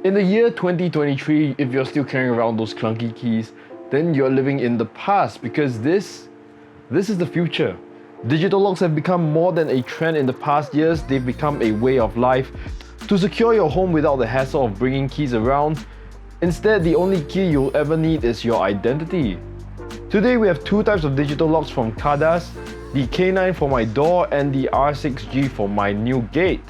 In the year 2023, if you're still carrying around those clunky keys, then you're living in the past, because this is the future. Digital locks have become more than a trend in the past years. They've become a way of life. To secure your home without the hassle of bringing keys around, instead the only key you'll ever need is your identity. Today we have two types of digital locks from Kaadas, the K9 for my door and the R6G for my new gate.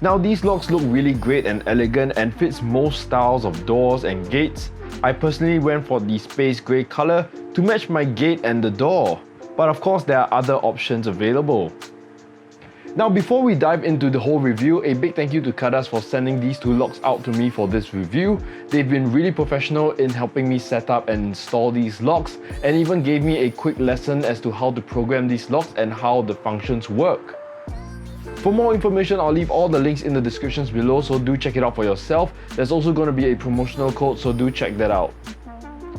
Now these locks look really great and elegant and fits most styles of doors and gates. I personally went for the space grey colour to match my gate and the door. But of course there are other options available. Now before we dive into the whole review, a big thank you to Kaadas for sending these two locks out to me for this review. They've been really professional in helping me set up and install these locks, and even gave me a quick lesson as to how to program these locks and how the functions work. For more information, I'll leave all the links in the descriptions below, so do check it out for yourself. There's also going to be a promotional code, so do check that out.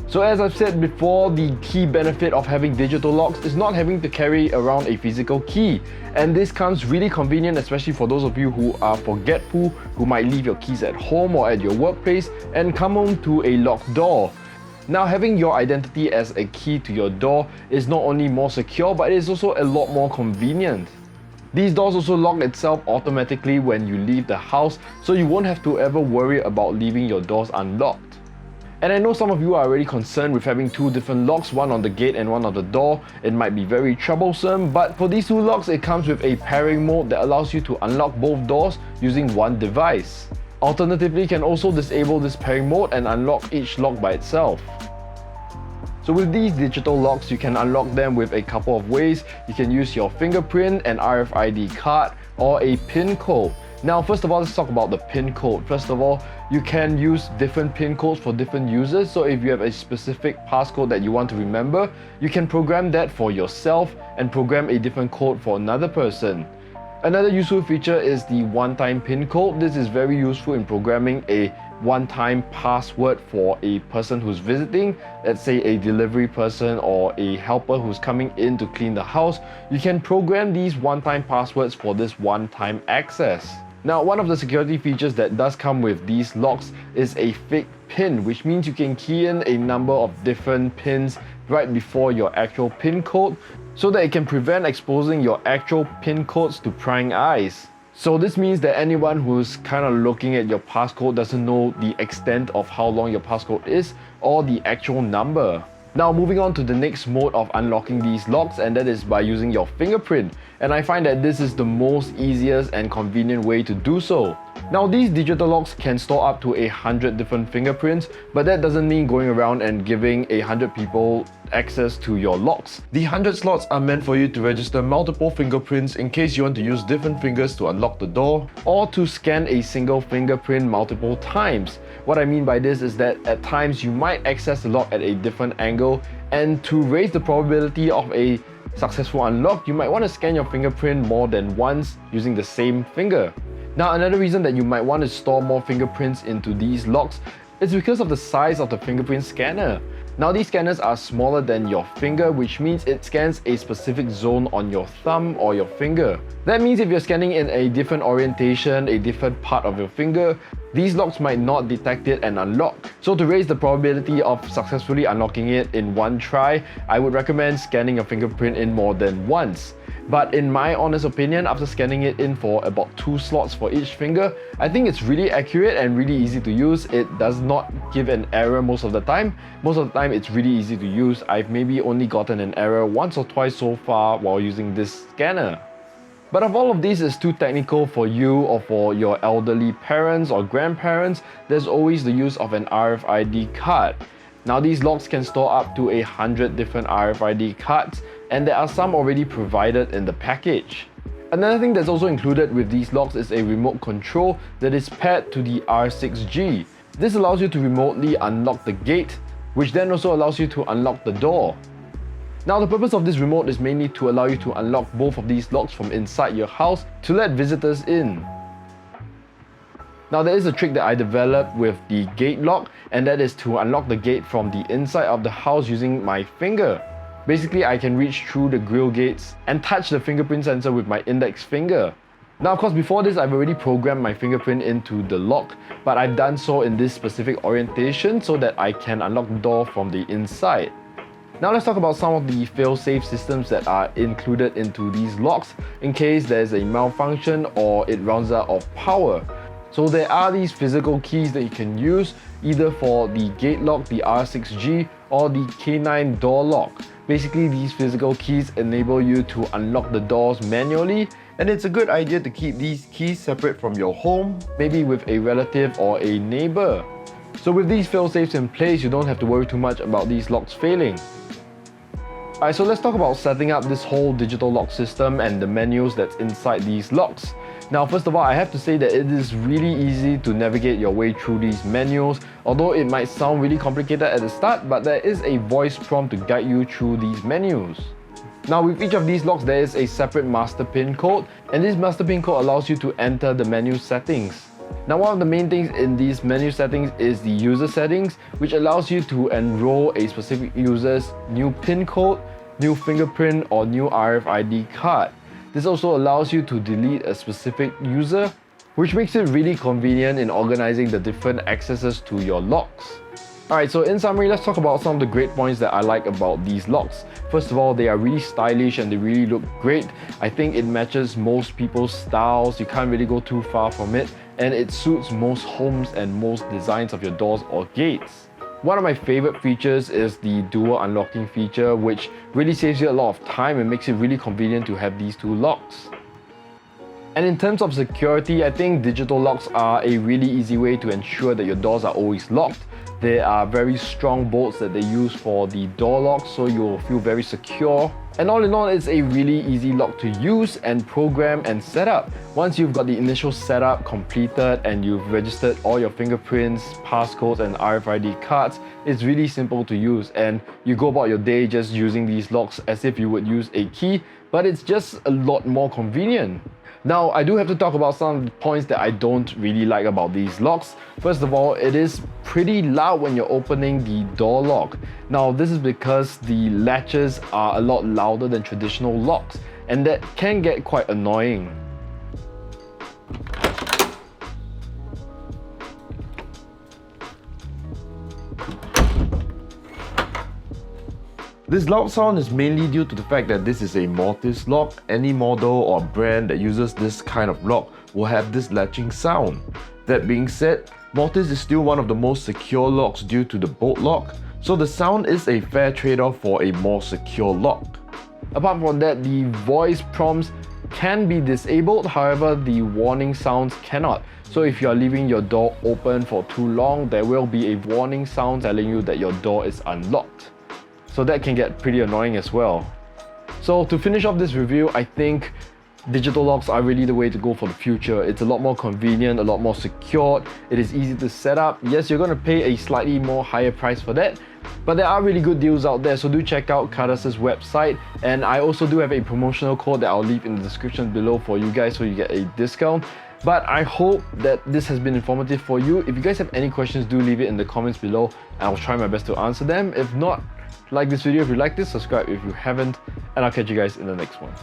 So as I've said before, the key benefit of having digital locks is not having to carry around a physical key. And this comes really convenient, especially for those of you who are forgetful, who might leave your keys at home or at your workplace and come home to a locked door. Now having your identity as a key to your door is not only more secure, but it is also a lot more convenient. These doors also lock itself automatically when you leave the house, so you won't have to ever worry about leaving your doors unlocked. And I know some of you are already concerned with having two different locks, one on the gate and one on the door. It might be very troublesome, but for these two locks, it comes with a pairing mode that allows you to unlock both doors using one device. Alternatively, you can also disable this pairing mode and unlock each lock by itself. So with these digital locks, you can unlock them with a couple of ways. You can use your fingerprint, an RFID card, or a PIN code. Now, first of all, let's talk about the PIN code. First of all, you can use different PIN codes for different users. So if you have a specific passcode that you want to remember, you can program that for yourself and program a different code for another person. Another useful feature is the one-time PIN code. This is very useful in programming a one-time password for a person who's visiting, let's say a delivery person or a helper who's coming in to clean the house. You can program these one-time passwords for this one-time access. Now, one of the security features that does come with these locks is a fake PIN, which means you can key in a number of different pins right before your actual PIN code, so that it can prevent exposing your actual PIN codes to prying eyes. So this means that anyone who's kind of looking at your passcode doesn't know the extent of how long your passcode is or the actual number. Now moving on to the next mode of unlocking these locks, and that is by using your fingerprint. And I find that this is the most easiest and convenient way to do so. Now these digital locks can store up to 100 different fingerprints, but that doesn't mean going around and giving 100 people access to your locks. The 100 slots are meant for you to register multiple fingerprints in case you want to use different fingers to unlock the door, or to scan a single fingerprint multiple times. What I mean by this is that at times you might access the lock at a different angle, and to raise the probability of a successful unlock, you might want to scan your fingerprint more than once using the same finger. Now another reason that you might want to store more fingerprints into these locks is because of the size of the fingerprint scanner. Now these scanners are smaller than your finger, which means it scans a specific zone on your thumb or your finger. That means if you're scanning in a different orientation, a different part of your finger, these locks might not detect it and unlock. So to raise the probability of successfully unlocking it in one try, I would recommend scanning your fingerprint in more than once. But in my honest opinion, after scanning it in for about 2 slots for each finger, I think it's really accurate and really easy to use. It does not give an error most of the time. Most of the time it's really easy to use. I've maybe only gotten an error once or twice so far while using this scanner. But if all of these is too technical for you or for your elderly parents or grandparents, there's always the use of an RFID card. Now these locks can store up to 100 different RFID cards, and there are some already provided in the package. Another thing that's also included with these locks is a remote control that is paired to the R6G. This allows you to remotely unlock the gate, which then also allows you to unlock the door. Now the purpose of this remote is mainly to allow you to unlock both of these locks from inside your house to let visitors in. Now there is a trick that I developed with the gate lock, and that is to unlock the gate from the inside of the house using my finger. Basically, I can reach through the grill gates and touch the fingerprint sensor with my index finger. Now, of course, before this, I've already programmed my fingerprint into the lock, but I've done so in this specific orientation so that I can unlock the door from the inside. Now let's talk about some of the fail-safe systems that are included into these locks in case there's a malfunction or it runs out of power. So there are these physical keys that you can use either for the gate lock, the R6G, or the K9 door lock. Basically, these physical keys enable you to unlock the doors manually, and it's a good idea to keep these keys separate from your home, maybe with a relative or a neighbor. So with these fail-safes in place, you don't have to worry too much about these locks failing. Alright, so let's talk about setting up this whole digital lock system and the menus that's inside these locks. Now, first of all, I have to say that it is really easy to navigate your way through these menus, although it might sound really complicated at the start, but there is a voice prompt to guide you through these menus. Now, with each of these locks, there is a separate master PIN code, and this master PIN code allows you to enter the menu settings. Now, one of the main things in these menu settings is the user settings, which allows you to enroll a specific user's new PIN code, new fingerprint, or new RFID card. This also allows you to delete a specific user, which makes it really convenient in organizing the different accesses to your locks. Alright, so in summary, let's talk about some of the great points that I like about these locks. First of all, they are really stylish and they really look great. I think it matches most people's styles, you can't really go too far from it, and it suits most homes and most designs of your doors or gates. One of my favorite features is the dual unlocking feature, which really saves you a lot of time and makes it really convenient to have these two locks. And in terms of security, I think digital locks are a really easy way to ensure that your doors are always locked. There are very strong bolts that they use for the door lock, so you'll feel very secure. And all in all, it's a really easy lock to use and program and set up. Once you've got the initial setup completed and you've registered all your fingerprints, passcodes, and RFID cards, it's really simple to use, and you go about your day just using these locks as if you would use a key, but it's just a lot more convenient. Now, I do have to talk about some of the points that I don't really like about these locks. First of all, it is pretty loud when you're opening the door lock. Now, this is because the latches are a lot louder than traditional locks, and that can get quite annoying. This loud sound is mainly due to the fact that this is a mortise lock. Any model or brand that uses this kind of lock will have this latching sound. That being said, mortise is still one of the most secure locks due to the bolt lock, so the sound is a fair trade-off for a more secure lock. Apart from that, the voice prompts can be disabled, however the warning sounds cannot. So if you are leaving your door open for too long, there will be a warning sound telling you that your door is unlocked. So that can get pretty annoying as well. So to finish off this review, I think digital locks are really the way to go for the future. It's a lot more convenient, a lot more secured, it is easy to set up. Yes, you're going to pay a slightly more higher price for that, but there are really good deals out there, so do check out Kaadas' website, and I also do have a promotional code that I'll leave in the description below for you guys so you get a discount. But I hope that this has been informative for you. If you guys have any questions, do leave it in the comments below and I'll try my best to answer them. If not, like this video if you like this, subscribe if you haven't, and I'll catch you guys in the next one.